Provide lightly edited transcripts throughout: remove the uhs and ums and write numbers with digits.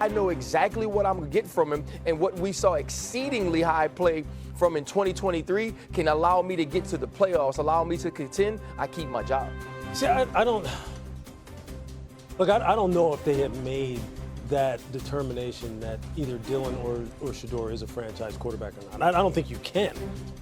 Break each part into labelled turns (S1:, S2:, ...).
S1: I know exactly what I'm going to get from him, and what we saw exceedingly high play from in 2023 can allow me to get to the playoffs, allow me to contend. I keep my job.
S2: See, I don't know if they have made that determination that either Dylan or Shedeur is a franchise quarterback or not. I don't think you can.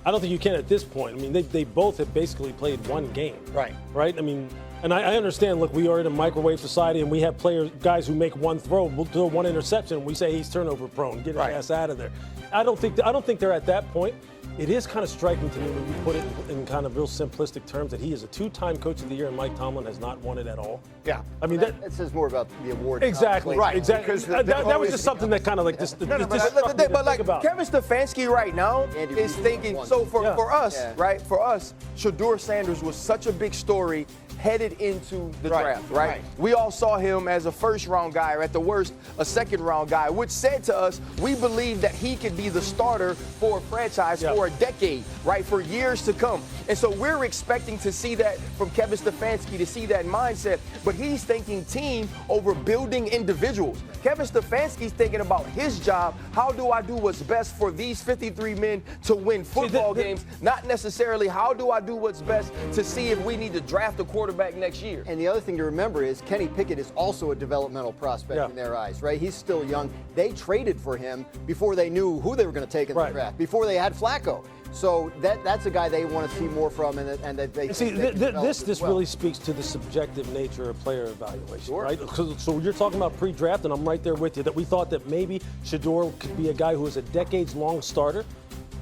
S2: I don't think you can at this point. I mean, they both have basically played one game.
S3: Right.
S2: Right? I mean, and I understand, look, we are in a microwave society, and we have guys who make one throw, we'll throw one interception, and we say he's turnover prone, get his ass out of there. I don't think they're at that point. It is kind of striking to me when you put it in kind of real simplistic terms that he is a two-time Coach of the Year and Mike Tomlin has not won it at all.
S3: Yeah.
S2: I mean,
S4: that says more about the award.
S2: Exactly.
S3: Right.
S2: Exactly. That was just something that kind of like this.
S1: But like Kevin Stefanski right now is thinking. So for us, right? For us, Shedeur Sanders was such a big story headed into the draft, right? We all saw him as a first-round guy, or at the worst, a second-round guy, which said to us, we believe that he could be the starter for a franchise for a decade, right, for years to come. And so we're expecting to see that from Kevin Stefanski, to see that mindset, but he's thinking team over building individuals. Kevin Stefanski's thinking about his job. How do I do what's best for these 53 men to win football games? Not necessarily how do I do what's best to see if we need to draft a quarterback next year.
S4: And the other thing to remember is Kenny Pickett is also a developmental prospect in their eyes, right? He's still young. They traded for him before they knew who they were going to take in the draft, before they had Flacco. So that's a guy they want to see more from, and that they
S2: see. This
S4: well.
S2: really speaks to the subjective nature of player evaluation, right? So you're talking about pre-draft, and I'm right there with you. That we thought that maybe Shedeur could be a guy who is a decades-long starter.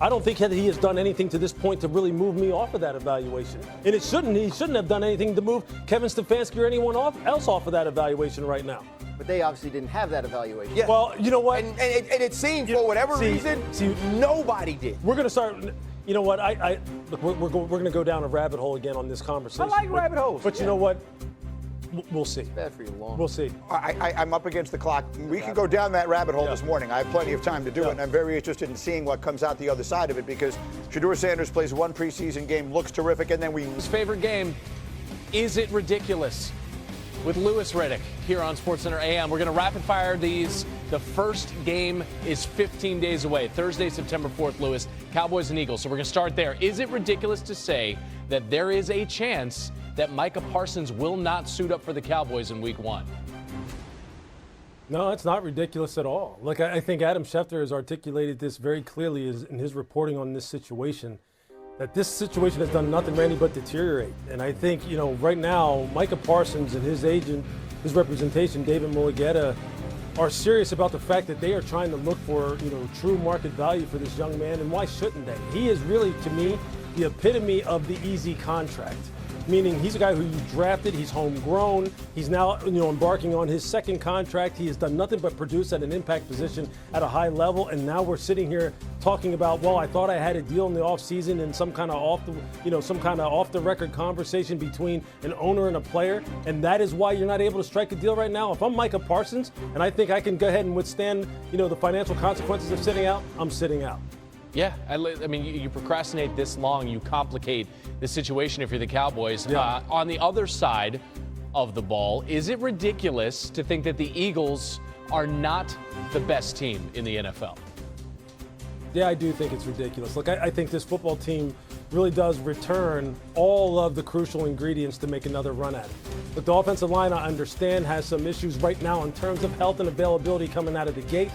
S2: I don't think that he has done anything to this point to really move me off of that evaluation, and he shouldn't have done anything to move Kevin Stefanski or anyone else off of that evaluation right now.
S4: But they obviously didn't have that evaluation.
S1: Yeah.
S2: Well, you know what?
S1: And it seemed for whatever reason, nobody did.
S2: We're going to start. You know what? Look, we're going to go down a rabbit hole again on this conversation.
S1: I like rabbit holes.
S2: But you know what? We'll see.
S4: Bad for you long.
S2: We'll see.
S3: I'm up against the clock. We can go down that rabbit hole this morning. I have plenty of time to do it, and I'm very interested in seeing what comes out the other side of it, because Shedeur Sanders plays one preseason game, looks terrific, and then
S5: His favorite game, Is It Ridiculous? With Louis Riddick here on SportsCenter AM. We're going to rapid fire these. The first game is 15 days away. Thursday, September 4th, Louis. Cowboys and Eagles. So we're going to start there. Is it ridiculous to say that there is a chance that Micah Parsons will not suit up for the Cowboys in Week 1?
S2: No, it's not ridiculous at all. Look, I think Adam Schefter has articulated this very clearly in his reporting on this situation, that this situation has done nothing, Randy, but deteriorate. And I think, right now, Micah Parsons and his agent, his representation, David Mulugeta, are serious about the fact that they are trying to look for, true market value for this young man. And why shouldn't they? He is really, to me, the epitome of the easy contract. Meaning he's a guy who you drafted, he's homegrown, he's now embarking on his second contract. He has done nothing but produce at an impact position at a high level, and now we're sitting here talking about, well, I thought I had a deal in the offseason and some kind of off the record conversation between an owner and a player, and that is why you're not able to strike a deal right now. If I'm Micah Parsons and I think I can go ahead and withstand, the financial consequences of sitting out, I'm sitting out.
S5: Yeah, I mean, you procrastinate this long, you complicate the situation if you're the Cowboys. Yeah. On the other side of the ball, is it ridiculous to think that the Eagles are not the best team in the NFL?
S2: Yeah, I do think it's ridiculous. Look, I think this football team really does return all of the crucial ingredients to make another run at it. But the offensive line, I understand, has some issues right now in terms of health and availability coming out of the gate.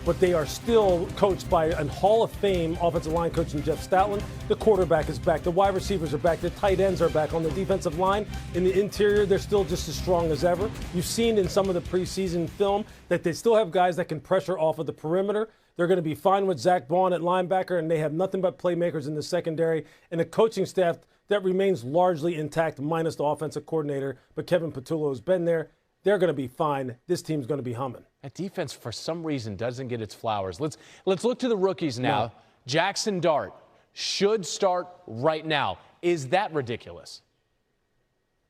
S2: But they are still coached by a Hall of Fame offensive line coach in Jeff Stoutland. The quarterback is back. The wide receivers are back. The tight ends are back. On the defensive line, in the interior, they're still just as strong as ever. You've seen in some of the preseason film that they still have guys that can pressure off of the perimeter. They're going to be fine with Zach Baun at linebacker, and they have nothing but playmakers in the secondary. And a coaching staff that remains largely intact, minus the offensive coordinator. But Kevin Patullo has been there. They're going to be fine. This team's going to be humming.
S5: That defense, for some reason, doesn't get its flowers. Let's look to the rookies now. No. Jackson Dart should start right now. Is that ridiculous?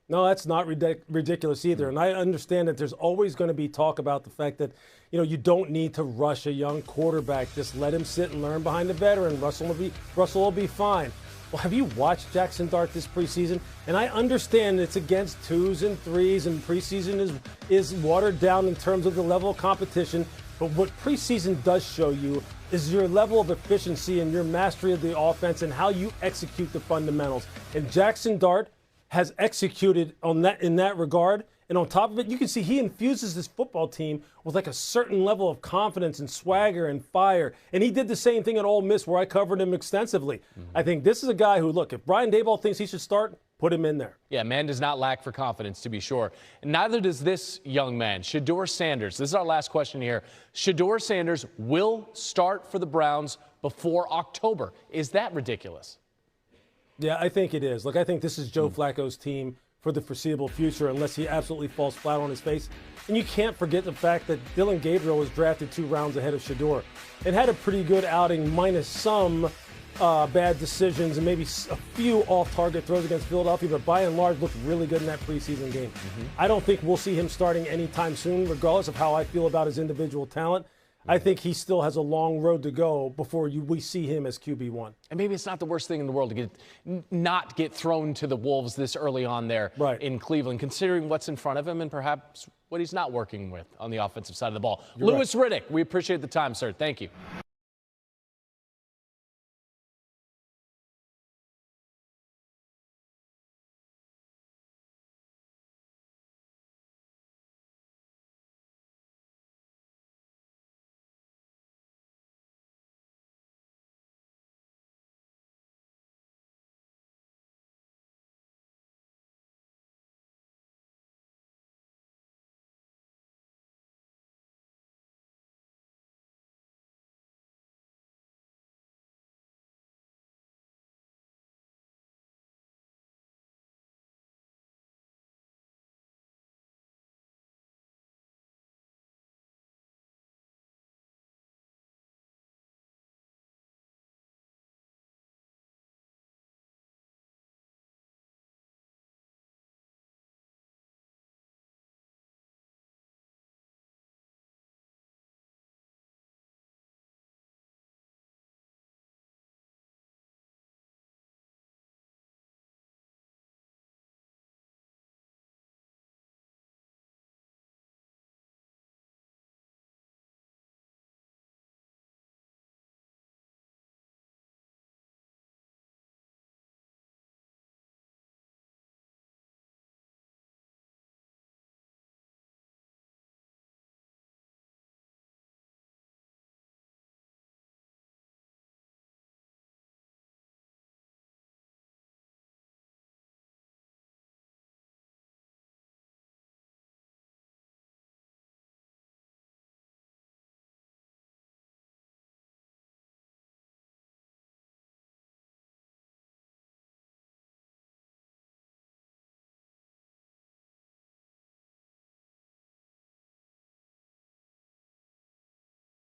S2: No, that's not ridiculous either. And I understand that there's always going to be talk about the fact that, you don't need to rush a young quarterback. Just let him sit and learn behind the veteran. Russell will be fine. Well, have you watched Jackson Dart this preseason? And I understand it's against 2s and 3s, and preseason is watered down in terms of the level of competition. But what preseason does show you is your level of efficiency and your mastery of the offense and how you execute the fundamentals. And Jackson Dart has executed on that in that regard. And on top of it, you can see he infuses this football team with like a certain level of confidence and swagger and fire. And he did the same thing at Ole Miss, where I covered him extensively. I think this is a guy who, look, if Brian Daboll thinks he should start, put him in there.
S5: Yeah, man does not lack for confidence, to be sure. And neither does this young man, Shedeur Sanders. This is our last question here. Shedeur Sanders will start for the Browns before October. Is that ridiculous?
S2: Yeah, I think it is. Look, I think this is Joe Flacco's team for the foreseeable future, unless he absolutely falls flat on his face. And you can't forget the fact that Dylan Gabriel was drafted 2 rounds ahead of Shedeur and had a pretty good outing, minus some bad decisions and maybe a few off-target throws against Philadelphia, but by and large looked really good in that preseason game. I don't think we'll see him starting anytime soon, regardless of how I feel about his individual talent. I think he still has a long road to go before we see him as QB1.
S5: And maybe it's not the worst thing in the world to not get thrown to the Wolves this early on there in Cleveland, considering what's in front of him and perhaps what he's not working with on the offensive side of the ball. Louis Riddick, we appreciate the time, sir. Thank you.